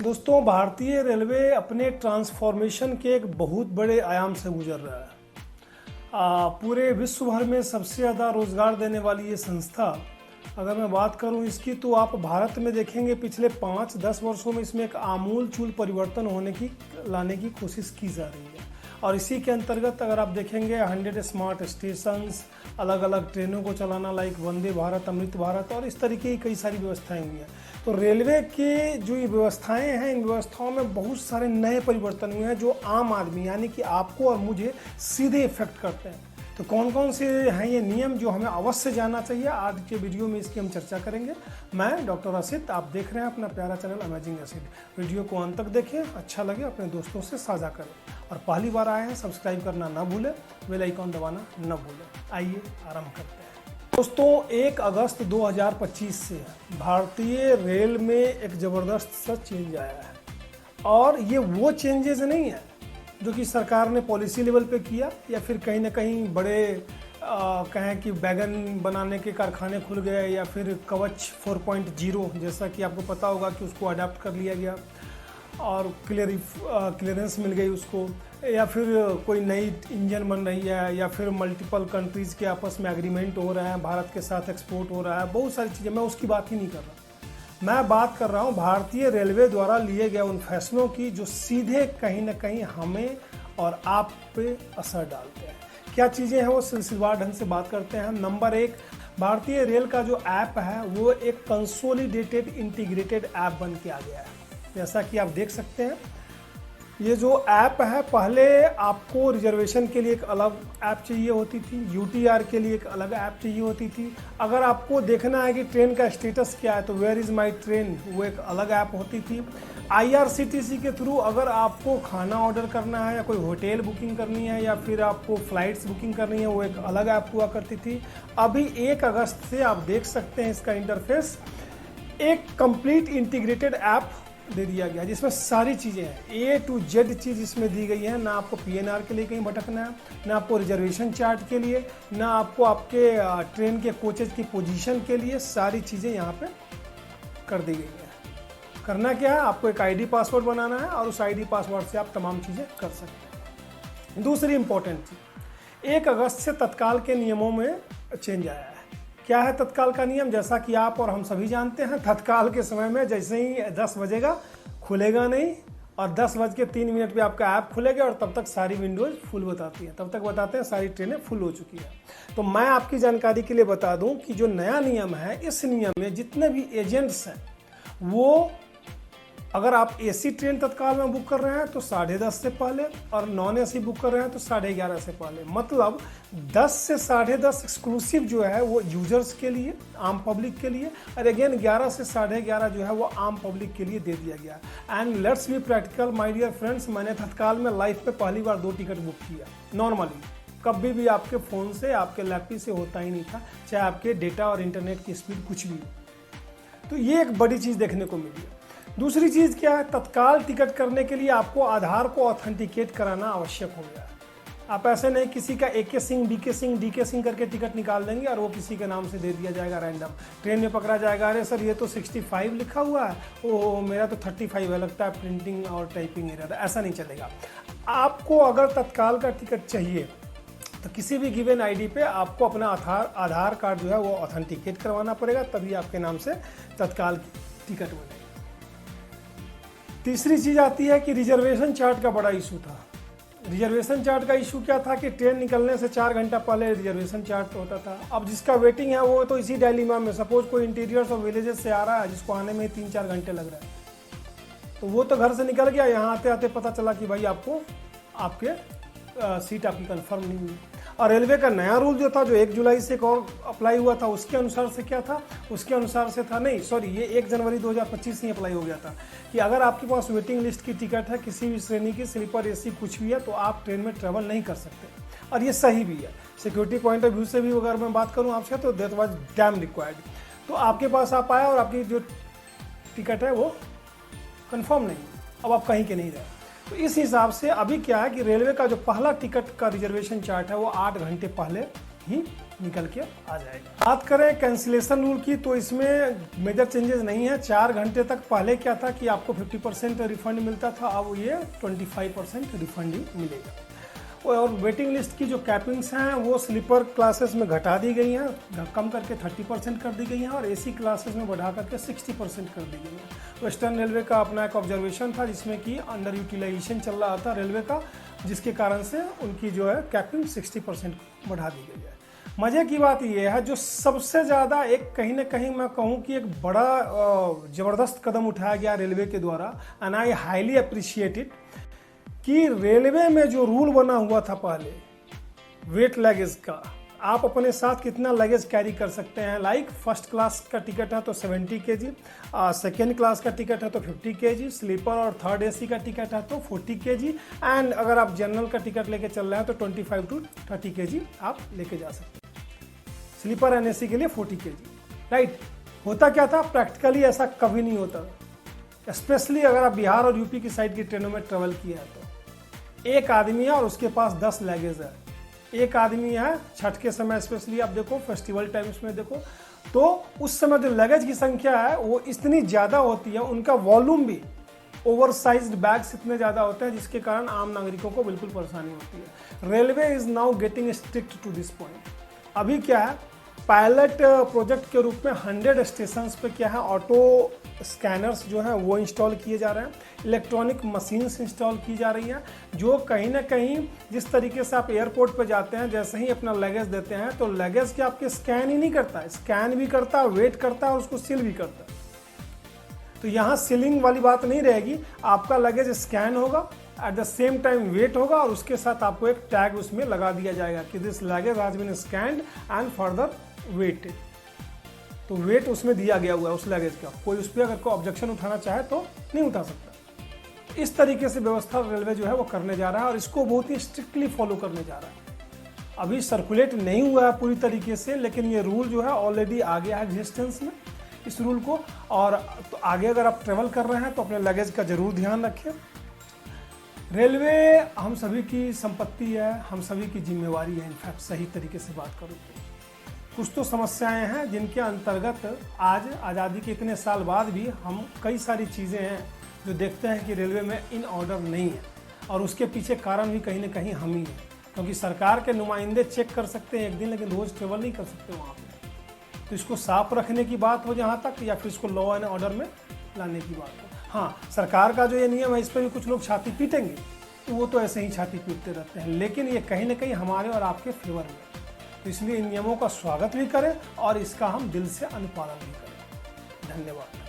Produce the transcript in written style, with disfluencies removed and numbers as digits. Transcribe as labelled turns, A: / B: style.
A: दोस्तों, भारतीय रेलवे अपने ट्रांसफॉर्मेशन के एक बहुत बड़े आयाम से गुजर रहा है। पूरे विश्व भर में सबसे ज़्यादा रोजगार देने वाली ये संस्था, अगर मैं बात करूं इसकी, तो आप भारत में देखेंगे पिछले 5-10 वर्षों में इसमें एक आमूल चूल परिवर्तन लाने की कोशिश की जा रही है। और इसी के अंतर्गत अगर आप देखेंगे 100 स्मार्ट स्टेशंस, अलग अलग ट्रेनों को चलाना, लाइक वंदे भारत, अमृत भारत और इस तरीके की कई सारी व्यवस्थाएं हुई हैं। तो रेलवे के जो ये व्यवस्थाएं हैं, इन व्यवस्थाओं में बहुत सारे नए परिवर्तन हुए हैं जो आम आदमी यानी कि आपको और मुझे सीधे इफेक्ट करते हैं। तो कौन कौन से हैं ये नियम जो हमें अवश्य जानना चाहिए, आज के वीडियो में इसकी हम चर्चा करेंगे। मैं डॉक्टर असित, आप देख रहे हैं अपना प्यारा चैनल अमेजिंग असित। वीडियो को अंत तक देखें, अच्छा लगे अपने दोस्तों से साझा करें और पहली बार आए हैं सब्सक्राइब करना ना भूलें, बेल आइकॉन दबाना न भूलें। आइए आरंभ करते हैं। दोस्तों, 1 अगस्त 2025 से भारतीय रेल में एक ज़बरदस्त सा चेंज आया है। और ये वो चेंजेस नहीं है जो कि सरकार ने पॉलिसी लेवल पे किया या फिर कहीं ना कहीं बड़े कहें कि बैगन बनाने के कारखाने खुल गए या फिर कवच 4.0 जैसा कि आपको पता होगा कि उसको अडाप्ट कर लिया गया और क्लियरेंस मिल गई उसको, या फिर कोई नई इंजन बन रही है, या फिर मल्टीपल कंट्रीज़ के आपस में एग्रीमेंट हो रहे हैं, भारत के साथ एक्सपोर्ट हो रहा है, बहुत सारी चीज़ें। मैं उसकी बात ही नहीं कर रहा, मैं बात कर रहा हूँ भारतीय रेलवे द्वारा लिए गए उन फैसलों की जो सीधे कहीं ना कहीं हमें और आप पे असर डालते हैं। क्या चीज़ें हैं वो सिलसिलेवार ढंग से बात करते हैं। नंबर 1, भारतीय रेल का जो ऐप है वो एक कंसोलिडेटेड इंटीग्रेटेड ऐप बन के आ गया है। जैसा कि आप देख सकते हैं, ये जो ऐप है, पहले आपको रिजर्वेशन के लिए एक अलग ऐप चाहिए होती थी, यूटीआर के लिए एक अलग ऐप चाहिए होती थी। अगर आपको देखना है कि ट्रेन का स्टेटस क्या है तो वेयर इज़ माई ट्रेन, वो एक अलग ऐप होती थी। आईआरसीटीसी के थ्रू अगर आपको खाना ऑर्डर करना है या कोई होटल बुकिंग करनी है या फिर आपको फ्लाइट्स बुकिंग करनी है, वो एक अलग ऐप हुआ करती थी। अभी 1 अगस्त से आप देख सकते हैं इसका इंटरफेस एक कंप्लीट इंटीग्रेटेड ऐप दे दिया गया जिसमें सारी चीज़ें हैं, A to Z चीज़ इसमें दी गई है। ना आपको पीएनआर के लिए कहीं भटकना है, ना आपको रिजर्वेशन चार्ट के लिए, ना आपको आपके ट्रेन के कोचेज की पोजीशन के लिए, सारी चीज़ें यहाँ पे कर दी गई है। करना क्या है, आपको एक आईडी पासवर्ड बनाना है और उस आईडी पासवर्ड से आप तमाम चीज़ें कर सकते हैं। दूसरी इंपॉर्टेंट चीज़, 1 अगस्त से तत्काल के नियमों में चेंज आया है। क्या है तत्काल का नियम? जैसा कि आप और हम सभी जानते हैं, तत्काल के समय में जैसे ही 10 बजेगा खुलेगा नहीं और 10:03 पे आपका ऐप खुलेगा और तब तक सारी विंडोज फुल बताती है, तब तक बताते हैं सारी ट्रेनें फुल हो चुकी है। तो मैं आपकी जानकारी के लिए बता दूं कि जो नया नियम है, इस नियम में जितने भी एजेंट्स हैं वो, अगर आप एसी ट्रेन तत्काल में बुक कर रहे हैं तो 10:30 से पहले और नॉन एसी बुक कर रहे हैं तो 11:30 से पहले, मतलब 10 से 10:30 एक्सक्लूसिव जो है वो यूजर्स के लिए, आम पब्लिक के लिए, और अगेन 11 से 11:30 जो है वो आम पब्लिक के लिए दे दिया गया। And let's be practical my dear friends, मैंने तत्काल में लाइफ में पहली बार 2 टिकट बुक किया। नॉर्मली कभी भी आपके फ़ोन से, आपके लैपटॉप से होता ही नहीं था, चाहे आपके डेटा और इंटरनेट की स्पीड कुछ भी हो। तो ये एक बड़ी चीज़ देखने को मिली है। दूसरी चीज़ क्या है, तत्काल टिकट करने के लिए आपको आधार को ऑथेंटिकेट कराना आवश्यक हो गया है। आप ऐसे नहीं किसी का AK Singh, DK Singh, DK Singh करके टिकट निकाल देंगे और वो किसी के नाम से दे दिया जाएगा रैंडम। ट्रेन में पकड़ा जाएगा, अरे सर ये तो 65 लिखा हुआ है, ओह मेरा तो 35 है, लगता है प्रिंटिंग और टाइपिंग एरर। ऐसा नहीं चलेगा। आपको अगर तत्काल का टिकट चाहिए तो किसी भी गिवन आईडी पे आपको अपना आधार कार्ड जो है वो ऑथेंटिकेट करवाना पड़ेगा, तभी आपके नाम से तत्काल की टिकट बनेगी। तीसरी चीज़ आती है कि रिजर्वेशन चार्ट का बड़ा इशू था। रिजर्वेशन चार्ट का इशू क्या था कि ट्रेन निकलने से 4 घंटा पहले रिजर्वेशन चार्ट होता था। अब जिसका वेटिंग है वो तो इसी डायलेमा में, सपोज कोई इंटीरियर्स और विलेजेस से आ रहा है जिसको आने में 3-4 घंटे लग रहा है, तो वो तो घर से निकल गया, यहाँ आते आते पता चला कि भाई आपको आपके सीट आपकी कंफर्म नहीं हुई। और रेलवे का नया रूल जो था, जो 1 जुलाई से एक और अप्लाई हुआ था, उसके अनुसार से क्या था, उसके अनुसार से था नहीं, सॉरी, ये 1 जनवरी 2025 से अप्लाई हो गया था कि अगर आपके पास वेटिंग लिस्ट की टिकट है, किसी भी श्रेणी की, स्लीपर, AC कुछ भी है, तो आप ट्रेन में ट्रेवल नहीं कर सकते। और ये सही भी है, सिक्योरिटी पॉइंट ऑफ व्यू से भी अगर मैं बात करूँ आपसे, तो दैट वाज डैम रिक्वायर्ड। तो आपके पास आप आया और आपकी जो टिकट है वो कन्फर्म नहीं, अब आप कहीं के नहीं रहे। तो इस हिसाब से अभी क्या है कि रेलवे का जो पहला टिकट का रिजर्वेशन चार्ट है वो 8 घंटे पहले ही निकल के आ जाएगा। बात करें कैंसिलेशन रूल की, तो इसमें मेजर चेंजेस नहीं है। 4 घंटे तक पहले क्या था कि आपको 50% रिफंड मिलता था, अब ये 25% रिफंड ही मिलेगा। और वेटिंग लिस्ट की जो कैपिंग्स हैं वो स्लीपर क्लासेस में घटा दी गई हैं, कम करके 30% कर दी गई हैं, और एसी क्लासेस में बढ़ा करके 60% कर दी गई हैं। वेस्टर्न रेलवे का अपना एक ऑब्जर्वेशन था जिसमें कि अंडर यूटिलाइजेशन चल रहा था रेलवे का, जिसके कारण से उनकी जो है कैपिंग 60% बढ़ा दी गई है। मज़े की बात यह है, जो सबसे ज़्यादा एक कहीं ना कहीं मैं कहूँ कि एक बड़ा ज़बरदस्त कदम उठाया गया रेलवे के द्वारा, and I highly appreciate it, कि रेलवे में जो रूल बना हुआ था पहले वेट लगेज का, आप अपने साथ कितना लगेज कैरी कर सकते हैं। लाइक फर्स्ट क्लास का टिकट है तो 70 kg, सेकेंड क्लास का टिकट है तो 50 kg, स्लीपर और थर्ड एसी का टिकट है तो 40 kg, एंड अगर आप जनरल का टिकट लेके चल रहे हैं तो 25 to 30 kg आप लेके जा सकते हैं। स्लीपर एंड एसी के लिए 40 kg, राइट। होता क्या था, प्रैक्टिकली ऐसा कभी नहीं होता। स्पेशली अगर आप बिहार और यूपी की साइड की ट्रेनों में ट्रेवल किया है तो एक आदमी है और उसके पास 10 लगेज है। एक आदमी है, छठ के समय स्पेशली आप देखो, फेस्टिवल टाइम्स में देखो, तो उस समय जो लगेज की संख्या है वो इतनी ज़्यादा होती है, उनका वॉल्यूम भी, ओवरसाइज्ड बैग्स इतने ज़्यादा होते हैं जिसके कारण आम नागरिकों को बिल्कुल परेशानी होती है। Railway is now getting strict to this point. अभी क्या है, पायलट प्रोजेक्ट के रूप में 100 स्टेशंस पे क्या है, ऑटो स्कैनर्स जो हैं वो इंस्टॉल किए जा रहे हैं, इलेक्ट्रॉनिक मशीन्स इंस्टॉल की जा रही हैं, जो कहीं ना कहीं जिस तरीके से आप एयरपोर्ट पे जाते हैं, जैसे ही अपना लगेज देते हैं तो लगेज के आपके स्कैन ही नहीं करता है, स्कैन भी करता है, वेट करता है और उसको सील भी करता है। तो यहाँ सीलिंग वाली बात नहीं रहेगी, आपका लगेज स्कैन होगा, at the same time weight होगा, और उसके साथ आपको एक टैग उसमें लगा दिया जाएगा कि this luggage has been scanned and further weighted. तो वेट उसमें दिया गया हुआ है उस लगेज का, कोई उस पर अगर कोई ऑब्जेक्शन उठाना चाहे तो नहीं उठा सकता। इस तरीके से व्यवस्था रेलवे जो है वो करने जा रहा है, और इसको बहुत ही स्ट्रिक्टली फॉलो करने जा रहा है। अभी सर्कुलेट नहीं हुआ है पूरी तरीके से, लेकिन ये रूल जो है ऑलरेडी आ गया है एग्जिस्टेंस में इस रूल को। और तो आगे अगर आप ट्रेवल कर रहे हैं तो अपने लगेज का जरूर ध्यान रखें। रेलवे हम सभी की संपत्ति है, हम सभी की जिम्मेवारी है। इनफैक्ट सही तरीके से बात करूँ तो कुछ तो समस्याएं हैं जिनके अंतर्गत आज आज़ादी के इतने साल बाद भी हम कई सारी चीज़ें हैं जो देखते हैं कि रेलवे में इन ऑर्डर नहीं है, और उसके पीछे कारण भी कहीं ना कहीं हम ही हैं, क्योंकि सरकार के नुमाइंदे चेक कर सकते हैं एक दिन, लेकिन रोज़ ट्रेवल नहीं कर सकते वहाँ पे। तो इसको साफ रखने की बात हो जहाँ तक, या फिर इसको लॉ एंड ऑर्डर में लाने की बात हो। हाँ, सरकार का जो ये नियम है इस पर भी कुछ लोग छाती पीटेंगे, तो वो तो ऐसे ही छाती पीटते रहते हैं, लेकिन ये कहीं ना कहीं हमारे और आपके फेवर में, तो इसलिए इन नियमों का स्वागत भी करें और इसका हम दिल से अनुपालन भी करें। धन्यवाद।